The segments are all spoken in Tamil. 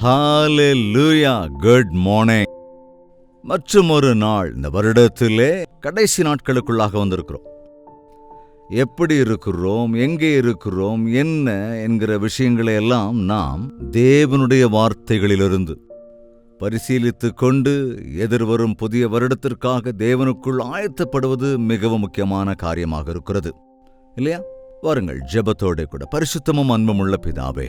ஹalleluya, குட் மார்னிங். மற்றும் ஒரு நாள் இந்த வருடத்திலே கடைசி நாட்களுக்குள்ளாக வந்திருக்கிறோம். எப்படி இருக்கிறோம், எங்கே இருக்கிறோம், என்ன என்கிற விஷயங்களை எல்லாம் நாம் தேவனுடைய வார்த்தைகளிலிருந்து பரிசீலித்து கொண்டு எதிர்வரும் புதிய வருடத்திற்காக தேவனுக்குள் ஆயத்தப்படுவது மிகவும் முக்கியமான காரியமாக இருக்கிறது இல்லையா? வாருங்கள் ஜெபத்தோட கூட. பரிசுத்தமும் அன்பும் உள்ள பிதாவே,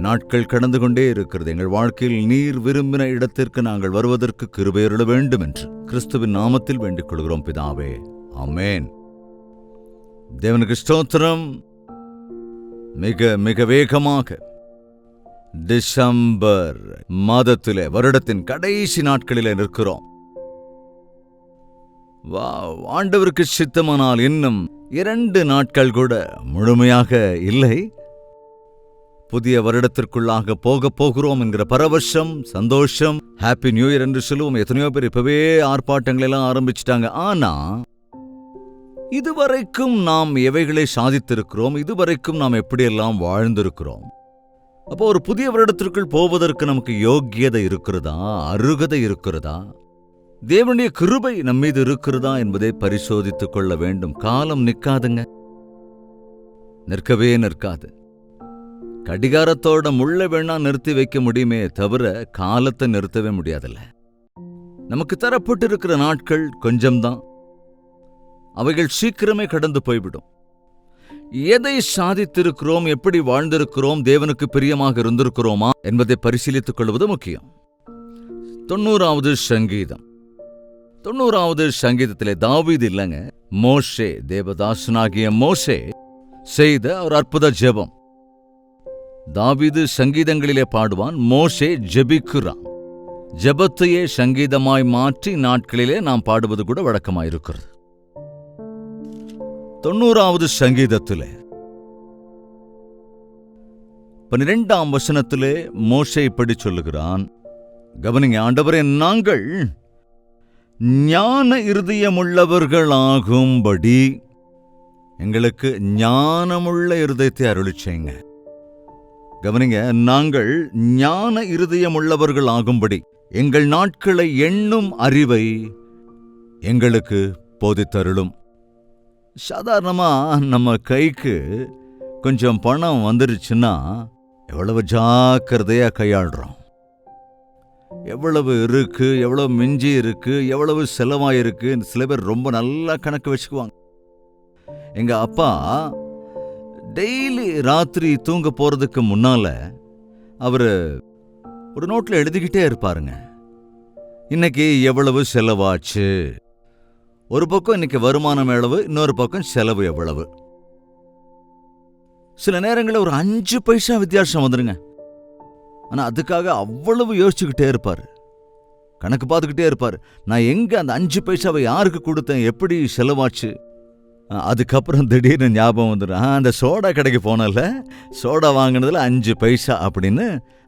நாட்கள் கடந்து கொண்டே இருக்கிறது. எங்கள் வாழ்க்கையில் நீர் விரும்பின இடத்திற்கு நாங்கள் வருவதற்கு கிருபையருள வேண்டும் என்று கிறிஸ்துவின் நாமத்தில் வேண்டிக் கொள்கிறோம் பிதாவே, ஆமென். தேவனுக்கு ஸ்தோத்திரம். மிக மிக வேகமாக டிசம்பர் மாதத்திலே வருடத்தின் கடைசி நாட்களிலே நிற்கிறோம். ஆண்டவருக்கு சித்தமானால் இன்னும் 2 நாட்கள் கூட முழுமையாக இல்லை. புதிய வருடத்திற்குள்ளாக போகிறோம் என்கிற பரவசம், சந்தோஷம், ஹாப்பி நியூ இயர் என்று சொல்லுவோம். எத்தனையோ பேர் இப்பவே ஆர்ப்பாட்டங்கள் எல்லாம் ஆரம்பிச்சிட்டாங்க. ஆனா இதுவரைக்கும் நாம் எவைகளை சாதித்திருக்கிறோம், இதுவரைக்கும் நாம் எப்படியெல்லாம் வாழ்ந்திருக்கிறோம்? அப்போ ஒரு புதிய வருடத்திற்குள் போவதற்கு நமக்கு யோக்கியதை இருக்கிறதா, அருகதை இருக்கிறதா, தேவனுடைய கிருபை நம்மீது இருக்கிறதா என்பதை பரிசோதித்துக் கொள்ள வேண்டும். காலம் நிற்காதுங்க, நிற்கவே நிற்காது. கடிகாரத்தோட முள்ள வேணா நிறுத்தி வைக்க முடியுமே தவிர காலத்தை நிறுத்தவே முடியாதுல்ல. நமக்கு தரப்பட்டிருக்கிற நாட்கள் கொஞ்சம்தான், அவைகள் சீக்கிரமே கடந்து போய்விடும். எதை சாதித்திருக்கிறோம், எப்படி வாழ்ந்திருக்கிறோம், தேவனுக்கு பிரியமாக இருந்திருக்கிறோமா என்பதை பரிசீலித்துக் கொள்வது முக்கியம். 90வது சங்கீதம். 90வது சங்கீதத்திலே தாவீது இல்லைங்க, மோசே, தேவதாசனாகிய மோசே செய்த ஒரு அற்புத ஜெபம். தாவீது சங்கீதங்களிலே பாடுவான், மோசே ஜெபிக்கிறான். ஜெபத்தையே சங்கீதமாய் மாற்றி நாட்களிலே நாம் பாடுவது கூட வழக்கமாயிருக்கிறது. 90வது சங்கீதத்திலே 12ஆம் வசனத்திலே மோசே இப்படி சொல்லுகிறான், கவனிங்க. ஆண்டவரே, நாங்கள் ஞான இருதயமுள்ளவர்களாகும்படி எங்களுக்கு ஞானமுள்ள இருதயத்தை அருளிச் செய்யுங்க. கவனிங்க, நாங்கள் ஞான இருதயமுள்ளவர்கள் ஆகும்படி எங்கள் நாட்களை எண்ணும் அறிவை எங்களுக்கு போதித்தருளும். சாதாரணமா நம்ம கைக்கு கொஞ்சம் பணம் வந்துருச்சுன்னா எவ்வளவு ஜாக்கிரதையா கையாளுறோம். எவ்வளவு இருக்கு, எவ்வளவு மிஞ்சி இருக்கு, எவ்வளவு செலவாயிருக்கு, சில பேர் ரொம்ப நல்லா கணக்கு வச்சுக்குவாங்க. எங்க அப்பா டெய்லி ராத்திரி தூங்க போறதுக்கு முன்னால அவரு ஒரு நோட்ல எழுதிக்கிட்டே இருப்பாருங்க. இன்னைக்கு எவ்வளவு செலவாச்சு, ஒரு பக்கம் இன்னைக்கு வருமானம் எவ்வளவு, இன்னொரு பக்கம் செலவு எவ்வளவு. சில நேரங்களில் ஒரு 5 பைசா வித்தியாசம் வந்துருங்க. ஆனா அதுக்காக அவ்வளவு யோசிச்சுக்கிட்டே இருப்பாரு, கணக்கு பார்த்துக்கிட்டே இருப்பாரு. நான் எங்க அந்த 5 பைசாவை யாருக்கு கொடுத்தேன், எப்படி செலவாச்சு. அதுக்கப்புறம் திடீர்னு ஞாபகம் வந்துடும், அந்த சோடா கடைக்கு போனல, சோடா வாங்கினதுல 5 பைசா அப்படின்னு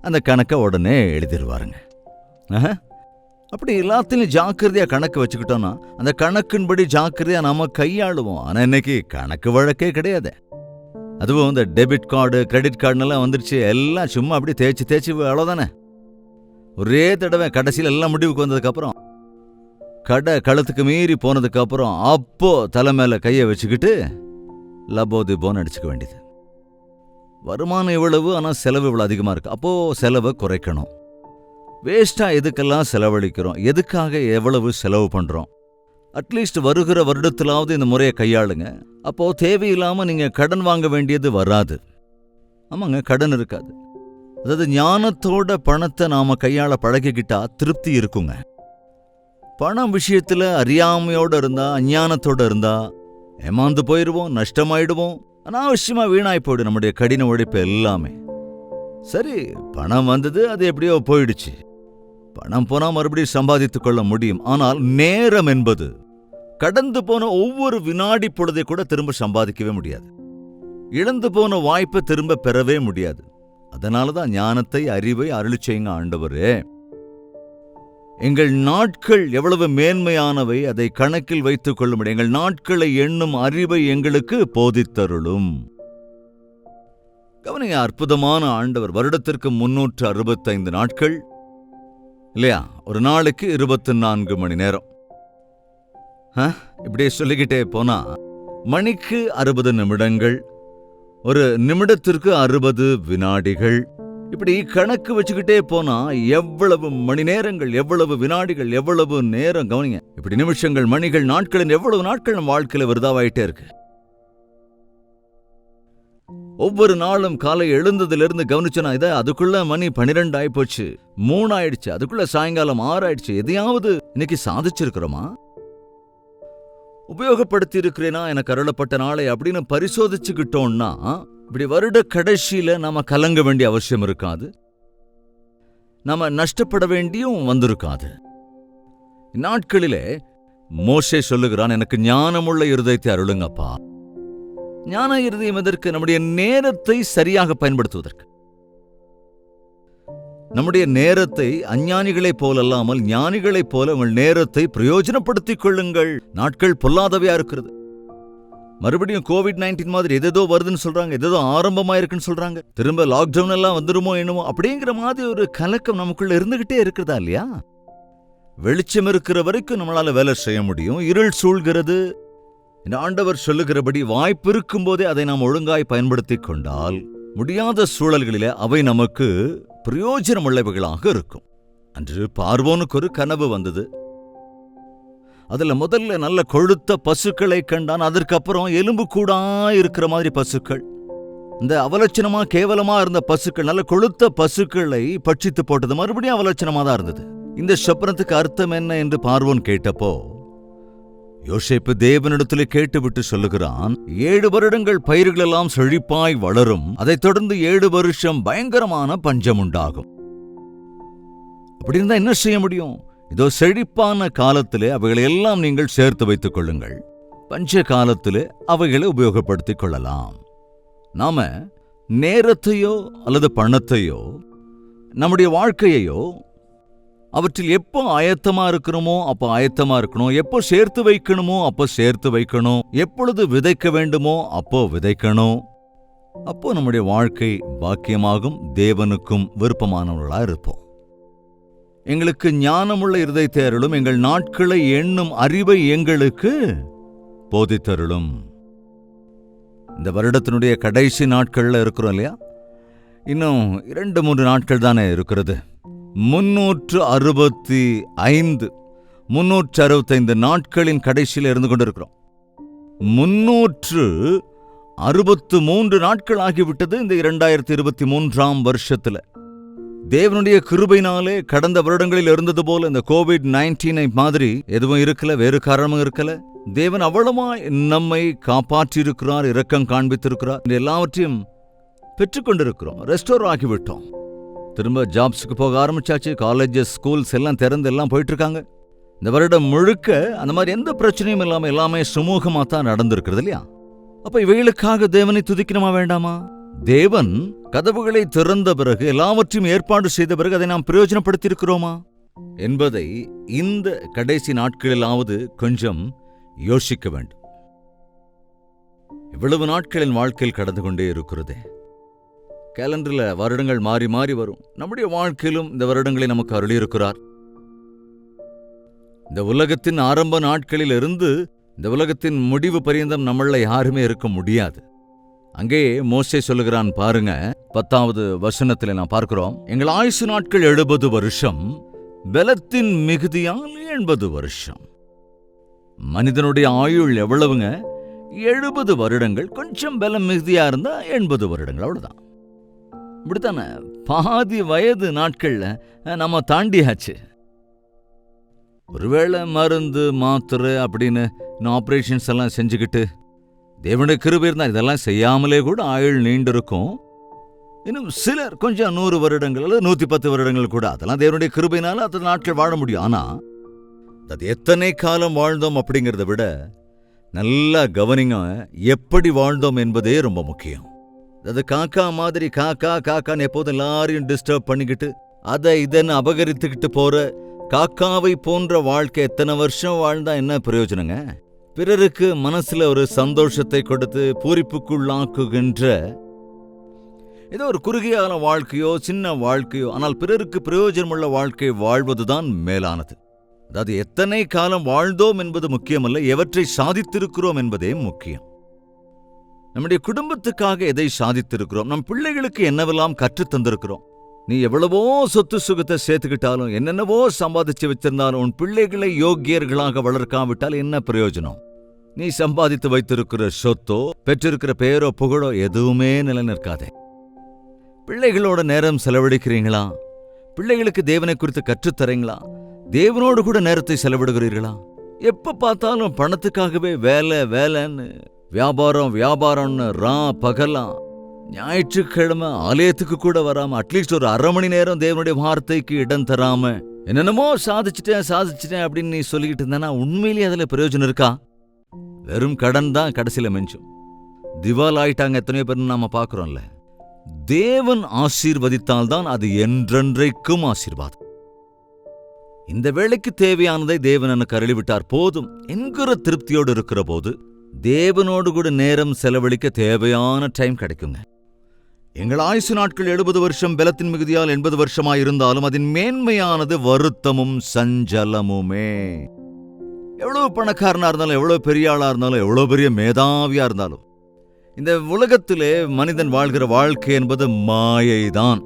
அந்த கணக்கை உடனே எழுதிடுவாருங்க. அப்படி எல்லாத்தையும் ஜாக்கிரதையாக கணக்கு வச்சுக்கிட்டோன்னா அந்த கணக்கின்படி ஜாக்கிரதையாக நாம கையாளுவோம். ஆனால் இன்னைக்கு கணக்கு வழக்கே கிடையாது. அதுவும் இந்த டெபிட் கார்டு, கிரெடிட் கார்டுன்னெல்லாம் வந்துருச்சு. எல்லாம் சும்மா அப்படி தேய்ச்சி அவ்வளோதானே. ஒரே தடவை கடைசியில் எல்லாம் முடிவுக்கு வந்ததுக்கப்புறம், கடை கழுத்துக்கு மீறி போனதுக்கப்புறம் அப்போ தலை மேலே கையை வச்சுக்கிட்டு லபோதிபோன்னு அடிச்சுக்க வேண்டியது. வருமானம் இவ்வளவு, ஆனால் செலவு இவ்வளோ அதிகமாக இருக்கு. அப்போது செலவை குறைக்கணும். வேஸ்ட்டாக எதுக்கெல்லாம் செலவழிக்கிறோம், எதுக்காக எவ்வளவு செலவு பண்ணுறோம். அட்லீஸ்ட் வருகிற வருடத்திலாவது இந்த முறையை கையாளுங்க. அப்போது தேவையில்லாமல் நீங்கள் கடன் வாங்க வேண்டியது வராது. ஆமாங்க, கடன் இருக்காது. அதாவது ஞானத்தோட பணத்தை நாம் கையாள பழகிக்கிட்டா திருப்தி இருக்குங்க. பணம் விஷயத்தில் அறியாமையோடு இருந்தால், அஞ்ஞானத்தோடு இருந்தால் ஏமாந்து போயிடுவோம், நஷ்டமாயிடுவோம், அனாவசியமாக வீணாய் போயிடும் நம்முடைய கடின உழைப்பு எல்லாமே. சரி, பணம் வந்தது, அது எப்படியோ போயிடுச்சு. பணம் போனால் மறுபடியும் சம்பாதித்துக் கொள்ள முடியும். ஆனால் நேரம் என்பது கடந்து போன ஒவ்வொரு வினாடி பொழுதை கூட திரும்ப சம்பாதிக்கவே முடியாது. இழந்து போன வாய்ப்பை திரும்ப பெறவே முடியாது. அதனால தான் ஞானத்தை, அறிவை அருளிச் செய்யுங்க ஆண்டவரே. எங்கள் நாட்கள் எவ்வளவு மேன்மையானவை, அதை கணக்கில் வைத்துக் கொள்ளும்படி எங்கள் நாட்களை எண்ணும் அறிவை எங்களுக்கு போதித்தருளும். கவனிங்க, அற்புதமான ஆண்டவர். வருடத்திற்கு 365 நாட்கள் இல்லையா? ஒரு நாளைக்கு 24 மணி நேரம். இப்படியே சொல்லிக்கிட்டே போனா மணிக்கு 60 நிமிடங்கள், ஒரு நிமிடத்திற்கு 60 வினாடிகள். இப்படி கணக்கு வச்சுக்கிட்டே போனா எவ்வளவு மணி நேரங்கள், எவ்வளவு வினாடிகள், எவ்வளவு நேரம். கவனிங்க, இப்படி நிமிஷங்கள், மணிகள், நாட்கள், எவ்வளவு நாட்கள் நம்ம வாழ்க்கையில விருதாவாயிட்டே இருக்கு. ஒவ்வொரு நாளும் காலை எழுந்ததிலிருந்து கவனிச்சனா, இதை அதுக்குள்ள மணி 12 ஆயிப்போச்சு, 3 ஆயிடுச்சு, அதுக்குள்ள சாயங்காலம் 6 ஆயிடுச்சு. எதையாவது இன்னைக்கு சாதிச்சிருக்கிறோமா? உபயோகப்படுத்தி இருக்கிறேனா எனக்கு அருளப்பட்ட நாளை அப்படின்னு பரிசோதிச்சுக்கிட்டோம்னா இப்படி வருட கடைசியில நாம கலங்க வேண்டிய அவசியம் இருக்காது, நாம நஷ்டப்பட வேண்டியும் வந்திருக்காது. நாட்களிலே மோசே சொல்லுகிறான், எனக்கு ஞானமுள்ள இருதயத்தை அருளுங்கப்பா. ஞான இருதயம் எதற்கு? நம்முடைய நேரத்தை சரியாக பயன்படுத்துவதற்கு. நம்முடைய நேரத்தை அஞ்ஞானிகளைப் போல அல்லாமல் ஞானிகளைப் போல உங்கள் நேரத்தை பிரயோஜனப்படுத்திக் கொள்ளுங்கள். நாட்கள் பொல்லாதவையா இருக்கிறது. மறுபடியும் COVID-19 மாதிரி எதோ வருதுன்னு சொல்றாங்க, எதோ ஆரம்பமா இருக்குன்னு சொல்றாங்க. திரும்ப லாக்டவுன் எல்லாம் வந்துருமோ என்னமோ அப்படிங்கிற மாதிரி ஒரு கலக்கம் நமக்குள்ள இருந்துகிட்டே இருக்கிறதா இல்லையா? வெளிச்சம் இருக்கிற வரைக்கும் நம்மளால வேலை செய்ய முடியும். இருள் சூழ்கிறது. ஆண்டவர் சொல்லுகிறபடி வாய்ப்பு இருக்கும் போதே அதை நாம் ஒழுங்காய் பயன்படுத்திக் கொண்டால் முடியாத சூழல்களிலே அவை நமக்கு பிரயோஜனம் உள்ளவைகளாக இருக்கும். அன்று பார்வோனுக்கு ஒரு கனவு வந்தது. அதுல முதல்ல நல்ல கொழுத்த பசுக்களை கண்டான். அதற்கப்புறம் எலும்பு கூடா இருக்கிற மாதிரி பசுக்கள், இந்த அவலட்சணமா கேவலமா இருந்த பசுக்கள், நல்ல கொழுத்த பசுக்களை பட்சித்து போட்டது. மறுபடியும் அவலட்சணமா தான் இருந்தது. இந்த சொப்பனத்துக்கு அர்த்தம் என்ன என்று பார்வோன் கேட்டப்போ யோசேப்பு தேவனிடத்திலே கேட்டுவிட்டு சொல்லுகிறான், 7 வருடங்கள் பயிர்கள் எல்லாம் செழிப்பாய் வளரும், அதைத் தொடர்ந்து 7 வருஷம் பயங்கரமான பஞ்சம் உண்டாகும். அப்படி இருந்தா என்ன செய்ய முடியும்? இதோ செழிப்பான காலத்திலே அவைகளை எல்லாம் நீங்கள் சேர்த்து வைத்துக் கொள்ளுங்கள், பஞ்ச காலத்திலே அவைகளை உபயோகப்படுத்திக் கொள்ளலாம். நாம நேரத்தையோ அல்லது பணத்தையோ நம்முடைய வாழ்க்கையையோ அவற்றில் எப்போ ஆயத்தமா இருக்கிறோமோ அப்போ ஆயத்தமா இருக்கணும், எப்போ சேர்த்து வைக்கணுமோ அப்போ சேர்த்து வைக்கணும், எப்பொழுது விதைக்க வேண்டுமோ அப்போ விதைக்கணும். அப்போ நம்முடைய வாழ்க்கை பாக்கியமாகும், தேவனுக்கும் விருப்பமானவர்களா இருப்போம். எங்களுக்கு ஞானமுள்ள இருதயத்தை அருளும், எங்கள் நாட்களை எண்ணும் அறிவை எங்களுக்கு போதித்தருளும். இந்த வருடத்தினுடைய கடைசி நாட்கள்ல இருக்கிறோம் இல்லையா? இன்னும் 2-3 நாட்கள் தானே இருக்கிறது. 365 நாட்களின் கடைசியில் இருந்து கொண்டிருக்கிறோம். 363 நாட்கள் ஆகிவிட்டது இந்த 2023ஆம் வருஷத்துல. தேவனுடைய கிருபையினாலே கடந்த வருடங்களில் இருந்தது போல இந்த COVID-19 மாதிரி எதுவும் இருக்கல, வேறு காரணமும் இருக்கல. தேவன் அவ்வளவா நம்மை காப்பாற்றியிருக்கிறார், இரக்கம் காண்பித்திருக்கிறார். எல்லாவற்றையும் பெற்றுக்கொண்டிருக்கிறோம், ரெஸ்டோர் ஆகிவிட்டோம். திரும்ப ஜாப்ஸுக்கு போக ஆரம்பிச்சாச்சு. காலேஜஸ், ஸ்கூல்ஸ் எல்லாம் திறந்து எல்லாம் போயிட்டு இருக்காங்க. இந்த வருடம் முழுக்க அந்த மாதிரி எந்த பிரச்சனையும் இல்லாம எல்லாமே சுமூகமா தான் நடந்திருக்கிறது இல்லையா? அப்ப இவைகளுக்காக தேவனை துதிக்கணுமா வேண்டாமா? தேவன் கதவுகளை திறந்த பிறகு, எல்லாவற்றையும் ஏற்பாடு செய்த பிறகு அதை நாம் பிரயோஜனப்படுத்தி இருக்கிறோமா என்பதை இந்த கடைசி நாட்களிலாவது கொஞ்சம் யோசிக்க வேண்டும். இவ்வளவு நாட்களின் வாழ்க்கையில் கடந்து கொண்டே இருக்கிறதே. கேலண்டர்ல வருடங்கள் மாறி மாறி வரும். நம்முடைய வாழ்க்கையிலும் இந்த வருடங்களை நமக்கு அருளியிருக்கிறார். இந்த உலகத்தின் ஆரம்ப நாட்களில் இருந்து இந்த உலகத்தின் முடிவு பரியந்தம் நம்மள யாருமே இருக்க முடியாது. அங்கே மோசே சொல்லுகிறான் பாருங்க, 10வது வசனத்தில் நான் பார்க்கிறோம், எங்கள் ஆயுசு நாட்கள் 70 வருஷம், பலத்தின் மிகுதியால் 80 வருஷம். மனிதனுடைய ஆயுள் எவ்வளவுங்க? 70 வருடங்கள். கொஞ்சம் பலம் மிகுதியா இருந்தா 80 வருடங்கள், அவ்வளவுதான். இப்படித்தானே பாதி வயது நாட்கள்ல நம்ம தாண்டியாச்சு. ஒருவேளை மருந்து மாத்திரை அப்படின்னு ஆபரேஷன்ஸ் எல்லாம் செஞ்சுக்கிட்டு தேவனுடைய கிருபை இருந்தா இதெல்லாம் செய்யாமலே கூட ஆயுள் நீண்டிருக்கும். இன்னும் சிலர் கொஞ்சம் 100 வருடங்கள் அல்லது 110 வருடங்கள் கூட, அதெல்லாம் தேவனுடைய கிருபையினால அத்தனை நாட்கள் வாழ முடியும். ஆனா அது எத்தனை காலம் வாழ்ந்தோம் அப்படிங்கிறத விட நல்லா கவனிங்க, எப்படி வாழ்ந்தோம் என்பதே ரொம்ப முக்கியம். அது காக்கா மாதிரி காக்கான்னு எப்போதும் எல்லாரையும் டிஸ்டர்ப் பண்ணிக்கிட்டு அதை இதன்னு அபகரித்துக்கிட்டு போற காக்காவை போன்ற வாழ்க்கை எத்தனை வருஷம் வாழ்ந்தா என்ன பிரயோஜனங்க? பிறருக்கு மனசுல ஒரு சந்தோஷத்தை கொடுத்து பூரிப்புக்குள்ளாக்குகின்ற ஏதோ ஒரு குறுகியான வாழ்க்கையோ சின்ன வாழ்க்கையோ, ஆனால் பிறருக்கு பிரயோஜனமுள்ள வாழ்க்கை வாழ்வதுதான் மேலானது. அதாவது எத்தனை காலம் வாழ்ந்தோம் என்பது முக்கியமல்ல, எவற்றை சாதித்திருக்கிறோம் என்பதே முக்கியம். நம்முடைய குடும்பத்துக்காக எதை சாதித்திருக்கிறோம், நம் பிள்ளைகளுக்கு என்னவெல்லாம் கற்றுத்தந்திருக்கிறோம். நீ எவ்வளவோ சொத்து சுகத்தை சேர்த்துக்கிட்டாலும், என்னென்னவோ சம்பாதிச்சு வச்சிருந்தாலும், உன் பிள்ளைகளை யோக்கியர்களாக வளர்க்காவிட்டால் என்ன பிரயோஜனம்? நீ சம்பாதித்து வைத்திருக்கிற சொத்தோ பெற்றிருக்கிற பெயரோ புகழோ எதுவுமே நிலைநிற்காதே. பிள்ளைகளோட நேரம் செலவழிக்கிறீங்களா? பிள்ளைகளுக்கு தேவனை குறித்து கற்றுத்தரீங்களா? தேவனோடு கூட நேரத்தை செலவிடுகிறீர்களா? எப்ப பார்த்தாலும் பணத்துக்காகவே வேலை வேலைன்னு, வியாபாரம் வியாபாரம்னு பகலாம். ஞாயிற்றுக்கிழமை ஆலயத்துக்கு கூட வராம, அட்லீஸ்ட் ஒரு அரை மணி நேரம் தேவனுடைய வார்த்தைக்கு இடம் தராம, என்னென்னமோ சாதிச்சிட்டேன் அப்படின்னு நீ சொல்லிக்கிட்டு இருந்தானா உண்மையிலேயே அதுல பிரயோஜனம் இருக்கா? வெறும் கடன் தான் கடைசியில மெஞ்சும். திவால் ஆயிட்டாங்க எத்தனையோ பேர் நாம பாக்குறோம்ல. தேவன் ஆசீர்வதித்தால்தான் அது என்றென்றைக்கும் ஆசீர்வாதம். இந்த வேளைக்கு தேவையானதை தேவன் எனக்கு அருளிவிட்டார் போதும் என்கிற திருப்தியோடு இருக்கிற போது தேவனோடு கூட நேரம் செலவழிக்க தேவையான டைம் கிடைக்குங்க. எங்கள் ஆயுசு நாட்கள் 70 வருஷம், பலத்தின் மிகுதியால் 80 வருஷமாயிருந்தாலும் அதன் மேன்மையானது வருத்தமும் சஞ்சலமுமே. எவ்வளவு பணக்காரனா இருந்தாலும், எவ்வளவு பெரிய ஆளா இருந்தாலும், எவ்வளவு பெரிய மேதாவியா இருந்தாலும், இந்த உலகத்திலே மனிதன் வாழ்கிற வாழ்க்கை என்பது மாயைதான்,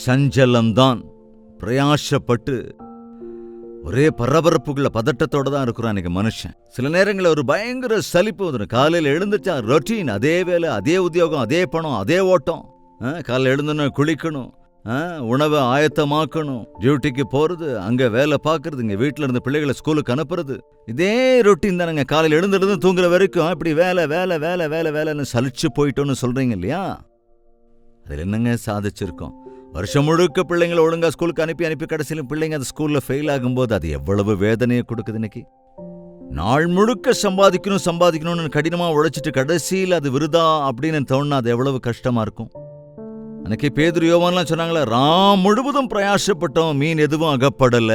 சஞ்சலம்தான். பிரயாசப்பட்டு ஒரே பரபரப்புக்குள்ள பதட்டத்தோட தான் இருக்கிறான் இன்னைக்கு மனுஷன். சில நேரங்களில் ஒரு பயங்கர சலிப்பு வந்துடும். காலையில் எழுந்துச்சா ரொட்டீன், அதே வேலை, அதே உத்தியோகம், அதே பணம், அதே ஓட்டம். காலையில் எழுந்துன்னு குளிக்கணும், உணவை ஆயத்தமாக்கணும், டியூட்டிக்கு போறது, அங்க வேலை பார்க்கறது, இங்க வீட்டில் இருந்து பிள்ளைகளை ஸ்கூலுக்கு அனுப்புறது. இதே ரொட்டீன் தானங்க. காலையில் எழுந்திருந்து தூங்குற வரைக்கும் இப்படி வேலை வேலை வேலை வேலை வேலைன்னு சலிச்சு போயிட்டோன்னு சொல்றீங்க இல்லையா? அதில் என்னங்க சாதிச்சிருக்கோம்? வருஷம் முழுக்க பிள்ளைங்களை ஒழுங்கா ஸ்கூலுக்கு அனுப்பி கடைசியிலும் பிள்ளைங்க அந்த ஸ்கூல்ல ஃபெயில் ஆகும்போது அது எவ்வளவு வேதனையை கொடுக்குது. இன்னைக்கு நாள் முழுக்க சம்பாதிக்கணும்னு கடினமா உழைச்சிட்டு கடைசியில் அது விருதா அப்படின்னு தோணுனா அது எவ்வளவு கஷ்டமா இருக்கும். அன்னைக்கு பேதுரு யோவான்லாம் சொன்னாங்களே, ராம் முழுவதும் பிரயாசப்பட்டோம், மீன் எதுவும் அகப்படல.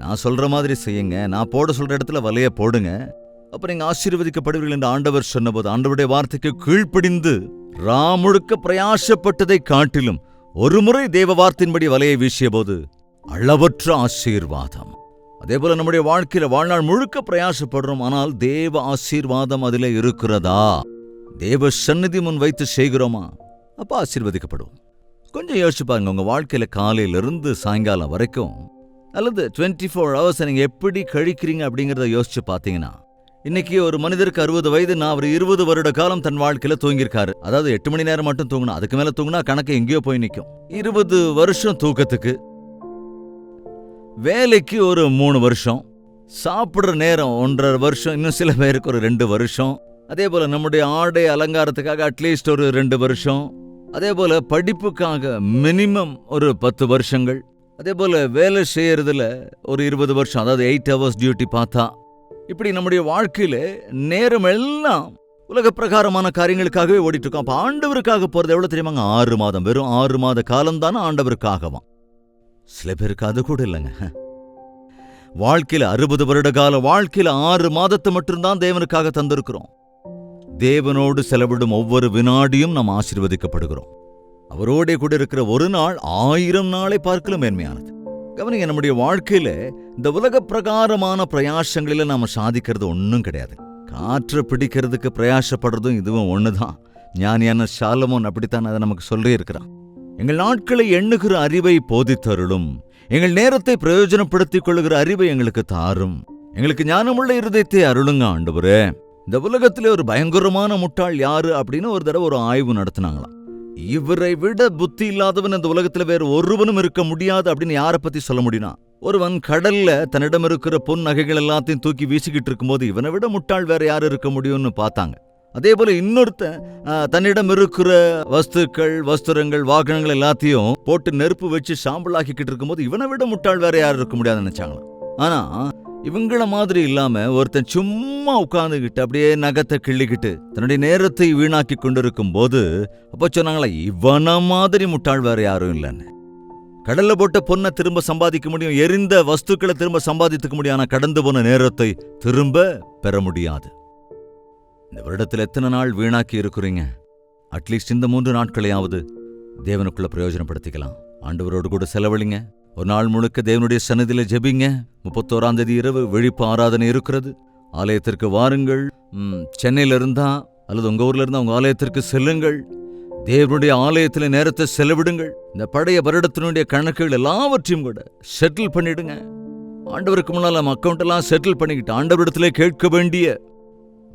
நான் சொல்ற மாதிரி செய்யுங்க, நான் போட சொல்ற இடத்துல வலைய போடுங்க, அப்புறம் நீங்க ஆசீர்வதிக்கப்படுவீர்கள் என்று ஆண்டவர் சொன்னபோது ஆண்டவருடைய வார்த்தைக்கு கீழ்ப்படிந்து ராம் முழுக்க பிரயாசப்பட்டதை காட்டிலும் ஒரு முறை தேவ வார்த்தையின்படி வலையை வீசிய போது அளவற்ற ஆசீர்வாதம். அதே போல நம்முடைய வாழ்க்கையில வாழ்நாள் முழுக்க பிரயாசப்படுறோம், ஆனால் தேவ ஆசீர்வாதம் அதில் இருக்கிறதா? தேவ சந்நிதி முன் வைத்து செய்கிறோமா? அப்ப ஆசீர்வதிக்கப்படுவோம். கொஞ்சம் யோசிச்சு பாருங்க, உங்க வாழ்க்கையில காலையிலிருந்து சாயங்காலம் வரைக்கும் அல்லது 24 hours நீங்க எப்படி கழிக்கிறீங்க அப்படிங்கிறத யோசிச்சு பார்த்தீங்கன்னா, இன்னைக்கு ஒரு மனிதருக்கு 60 வயது, நான் அவர் 20 வருட காலம் தன் வாழ்க்கையில தூங்கியிருக்காரு. அதாவது 8 மணி நேரம் மட்டும் தூங்கினா, அதுக்கு மேல தூங்கினா கணக்கு எங்கேயோ போய் நிற்கும். 20 வருஷம் தூக்கத்துக்கு, வேலைக்கு ஒரு 3 வருஷம், சாப்பிடுற நேரம் 1.5 வருஷம், இன்னும் சில பேருக்கு ஒரு 2 வருஷம். அதே போல நம்முடைய ஆடை அலங்காரத்துக்காக அட்லீஸ்ட் ஒரு 2 வருஷம். அதே போல படிப்புக்காக மினிமம் ஒரு 10 வருஷங்கள். அதே போல வேலை செய்யறதுல ஒரு 20 வருஷம், அதாவது 8 hours டியூட்டி பார்த்தா. இப்படி நம்முடைய வாழ்க்கையில நேரம் எல்லாம் உலக பிரகாரமான காரியங்களுக்காகவே ஓடிட்டு இருக்கோம். அப்ப ஆண்டவருக்காக போறது எவ்வளவு தெரியுமாங்க? 6 மாதம், வெறும் 6 மாத காலம் தானே ஆண்டவருக்காகவாம். சில பேருக்கு அது கூட இல்லைங்க. வாழ்க்கையில 60 வருட கால வாழ்க்கையில 6 மாதத்தை மட்டும்தான் தேவனுக்காக தந்திருக்கிறோம். தேவனோடு செலவிடும் ஒவ்வொரு வினாடியும் நாம் ஆசீர்வதிக்கப்படுகிறோம். அவரோட கூட இருக்கிற ஒரு நாள் 1000 நாளை பார்க்கலும் மேன்மையானது. கவனிங்க, நம்முடைய வாழ்க்கையில இந்த உலக பிரகாரமான பிரயாசங்களில நாம சாதிக்கிறது ஒன்னும் கிடையாது. காற்று பிடிக்கிறதுக்கு பிரயாசப்படுறதும் இதுவும் ஒண்ணுதான். ஞானியான சாலமோன் அப்படித்தான் அதை நமக்கு சொல்லி இருக்கிறான். எங்கள் நாட்களை எண்ணுகிற அறிவை போதித்தருளும், எங்கள் நேரத்தை பிரயோஜனப்படுத்திக் கொள்ளுகிற அறிவை எங்களுக்கு தாரும், எங்களுக்கு ஞானமுள்ள இருதயத்தை அருளுங்க ஆண்டவரே. இந்த உலகத்திலே ஒரு பயங்கரமான முட்டாள் யாரு அப்படின்னு ஒரு தடவை ஒரு ஆய்வு நடத்தினாங்களாம். இவரை விட புத்தி இல்லாதவன் இந்த உலகத்துல வேற ஒருவனும் இருக்க முடியாது அப்படின்னு யாரை பத்தி சொல்ல முடியும்னா, ஒருவன் கடல்ல தன்னிடம் இருக்கிற பொன் நகைகள் எல்லாத்தையும் தூக்கி வீசிக்கிட்டு இருக்கும்போது இவனை விட முட்டாள் வேற யாரு இருக்க முடியும்னு பார்த்தாங்க. அதே போல இன்னொருத்தன் தன்னிடம் இருக்கிற வஸ்துக்கள், வஸ்திரங்கள், வாகனங்கள் எல்லாத்தையும் போட்டு நெருப்பு வச்சு சாம்பலாக்கிக்கிட்டு இருக்கும்போது இவனை விட முட்டாள் வேற யாரும் இருக்க முடியாதுன்னு நினைச்சாங்களாம். ஆனா இவங்கள மாதிரி இல்லாம ஒருத்தன் சும்மா உட்கார்ந்துகிட்டு அப்படியே நகத்தை கிள்ளிக்கிட்டு தன்னுடைய நேரத்தை வீணாக்கி கொண்டிருக்கும் போது அப்ப சொன்னாங்களா, இவன மாதிரி முட்டாள் வேற யாரும் இல்லைன்னு. கடல்ல போட்ட பொண்ணை திரும்ப சம்பாதிக்க முடியும், எரிந்த வஸ்துக்களை திரும்ப சம்பாதித்துக்க முடியும், ஆனா கடந்து போன நேரத்தை திரும்ப பெற முடியாது. இந்த வருடத்தில் எத்தனை நாள் வீணாக்கி இருக்கிறீங்க? அட்லீஸ்ட் இந்த 3 நாட்களையாவது தேவனுக்குள்ள பிரயோஜனப்படுத்திக்கலாம். ஆண்டவரோடு கூட செலவழிங்க. ஒரு நாள் முழுக்க தேவனுடைய சன்னதியில ஜெபிங்க. 31ஆம் தேதி இரவு விழிப்பு ஆராதனை இருக்கிறது. ஆலயத்திற்கு வாருங்கள். சென்னையில இருந்தா அல்லது உங்க ஊர்ல இருந்தா உங்க ஆலயத்திற்கு செல்லுங்கள். தேவனுடைய ஆலயத்தில் நேரத்தை செலவிடுங்கள். இந்த பழைய வருடத்தினுடைய கணக்குகள் எல்லாவற்றையும் கூட செட்டில் பண்ணிடுங்க. ஆண்டவருக்கு முன்னால் நம்ம அக்கௌண்ட் எல்லாம் செட்டில் பண்ணிக்கிட்டு ஆண்டவரிடத்திலே கேட்க வேண்டிய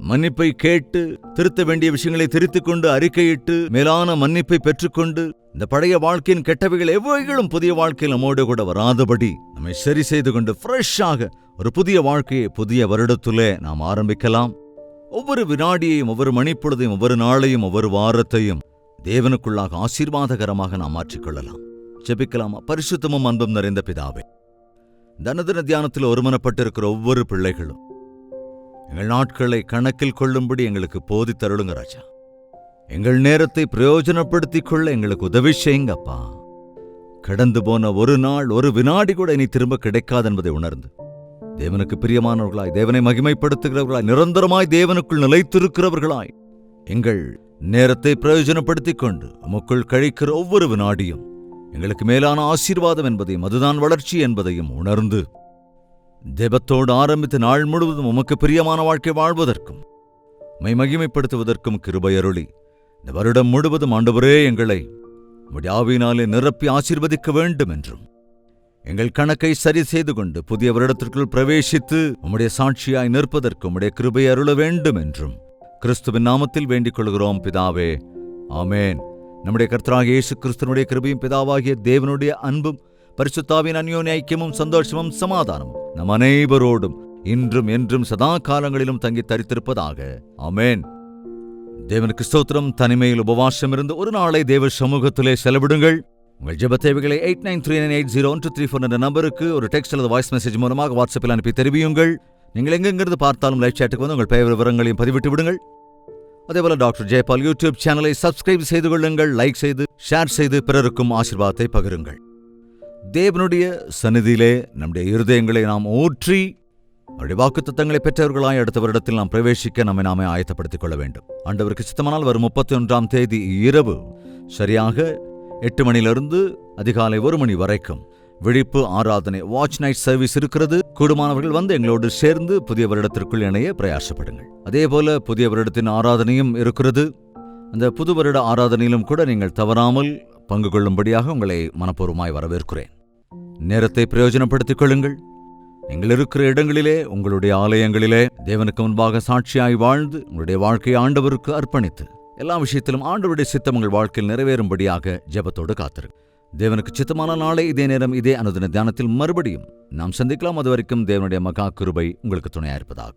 மன்னிப்பை கேட்டு, திருத்த வேண்டிய விஷயங்களை திருத்திக் கொண்டு, அறிக்கையிட்டு மேலான மன்னிப்பை பெற்றுக்கொண்டு, இந்த பழைய வாழ்க்கையின் கெட்டவைகள் எவைகளும் புதிய வாழ்க்கையில் நம்மோடு கூட வராதபடி நம்மை சரி செய்து கொண்டு ஃப்ரெஷ்ஷாக ஒரு புதிய வாழ்க்கையை புதிய வருடத்திலே நாம் ஆரம்பிக்கலாம். ஒவ்வொரு வினாடியையும், ஒவ்வொரு மணிப்பொழுதையும், ஒவ்வொரு நாளையும், ஒவ்வொரு வாரத்தையும் தேவனுக்குள்ளாக ஆசீர்வாதகரமாக நாம் மாற்றிக்கொள்ளலாம். ஜெபிக்கலாமா? பரிசுத்தமும் அன்பும் நிறைந்த பிதாவே, தனதின தியானத்தில் ஒருமனப்பட்டிருக்கிற ஒவ்வொரு பிள்ளைகளும் எங்கள் நாட்களை கணக்கில் கொள்ளும்படி எங்களுக்கு போதித்தருளுங்க ராஜா. எங்கள் நேரத்தை பிரயோஜனப்படுத்திக் கொள்ள எங்களுக்கு உதவி செய்யுங்க அப்பா. கடந்து போன ஒரு நாள், ஒரு வினாடி கூட இனி திரும்ப கிடைக்காது என்பதை உணர்ந்து தேவனுக்கு பிரியமானவர்களாய், தேவனை மகிமைப்படுத்துகிறவர்களாய், நிரந்தரமாய் தேவனுக்குள் நிலைத்திருக்கிறவர்களாய் எங்கள் நேரத்தை பிரயோஜனப்படுத்திக் கொண்டு உமக்குள் கழிக்கிற ஒவ்வொரு வினாடியும் எங்களுக்கு மேலான ஆசீர்வாதம் என்பதையும் அதுதான் வளர்ச்சி என்பதையும் உணர்ந்து தேவத்தோடு ஆரம்பித்து நாள் முழுவதும் உமக்கு பிரியமான வாழ்க்கை வாழ்வதற்கும் உம்மை மகிமைப்படுத்துவதற்கும் கிருபை அருளி இந்த வருடம் முழுவதும் ஆண்டவரே எங்களை உம்முடைய ஆவியினாலே நிரப்பி ஆசீர்வதிக்க வேண்டும் என்றும், எங்கள் கணக்கை சரி செய்து கொண்டு புதிய வருடத்திற்குள் பிரவேசித்து உம்முடைய சாட்சியாய் நிற்பதற்கு உம்முடைய கிருபை அருள வேண்டும் என்றும் கிறிஸ்துவின் நாமத்தில் வேண்டிக் கொள்கிறோம் பிதாவே, ஆமேன். நம்முடைய கர்த்தராகிய இயேசு கிறிஸ்துவினுடைய கிருபையும் பிதாவாகிய தேவனுடைய அன்பும் பரிசுத்தாவின் அந்யோன்ய ஐக்கியமும் சந்தோஷமும் சமாதானமும் நம் அனைவரோடும் இன்றும் என்றும் சதா காலங்களிலும் தங்கி தரித்திருப்பதாக, ஆமேன். தேவனுக்கு ஸ்தோத்திரம். தனிமையில் உபவாசம் இருந்து ஒரு நாளை தேவ சமூகத்திலே செலவிடுங்கள். உங்கள் ஜெப தேவைகளை 8939801234 என்ற நம்பருக்கு ஒரு டெக்ஸ்ட் அல்லது வாய்ஸ் மெசேஜ் மூலமாக வாட்ஸ்அப்பில் அனுப்பி தெரிவியுங்கள். நீங்கள் எங்கெங்கிருந்து பார்த்தாலும் லைவ் சாட்டுக்கு வந்து உங்கள் பெயர் விவரங்களையும் பதிவிட்டு விடுங்கள். அதேபோல டாக்டர் ஜெயபால் யூடியூப் சேனலை சப்ஸ்கிரைப் செய்து கொள்ளுங்கள். லைக் செய்து ஷேர் செய்து பிறருக்கும் ஆசீர்வாதத்தை பகிருங்கள். தேவனுடைய சந்நிதியிலே நம்முடைய இருதயங்களை நாம் ஊற்றி அவருடைய வாக்குத்தத்தங்களை பெற்றவர்களாய் அடுத்த வருடத்தில் நாம் பிரவேசிக்க நம்மை நாமே ஆயத்தப்படுத்திக் கொள்ள வேண்டும். ஆண்டவருக்கு சித்தமானால் வரும் 31ஆம் தேதி இரவு சரியாக 8 மணியிலிருந்து அதிகாலை 1 மணி வரைக்கும் விழிப்பு ஆராதனை, வாட்ச் நைட் சர்வீஸ் இருக்கிறது. கூடுமானவர்கள் வந்து எங்களோடு சேர்ந்து புதிய வருடத்திற்குள் இணைய பிரயாசப்படுங்கள். அதேபோல புதிய வருடத்தின் ஆராதனையும் இருக்கிறது. அந்த புது வருட ஆராதனையிலும் கூட நீங்கள் தவறாமல் பங்கு கொள்ளும்படியாக உங்களை மனப்பூர்வமாய் வரவேற்கிறேன். நேரத்தை பிரயோஜனப்படுத்திக் கொள்ளுங்கள். நீங்கள் இருக்கிற இடங்களிலே, உங்களுடைய ஆலயங்களிலே தேவனுக்கு முன்பாக சாட்சியாய் வாழ்ந்து உங்களுடைய வாழ்க்கையை ஆண்டவருக்கு அர்ப்பணித்து எல்லா விஷயத்திலும் ஆண்டவருடைய சித்தம் உங்கள் வாழ்க்கையில் நிறைவேறும்படியாக ஜெபத்தோடு காத்திரு. தேவனுக்கு சித்தமான நாளை இதே நேரம் இதே அனுதின தியானத்தில் மறுபடியும் நாம் சந்திக்கலாம். அதுவரைக்கும் தேவனுடைய மகா கிருபை உங்களுக்கு துணையாயிருப்பதாக.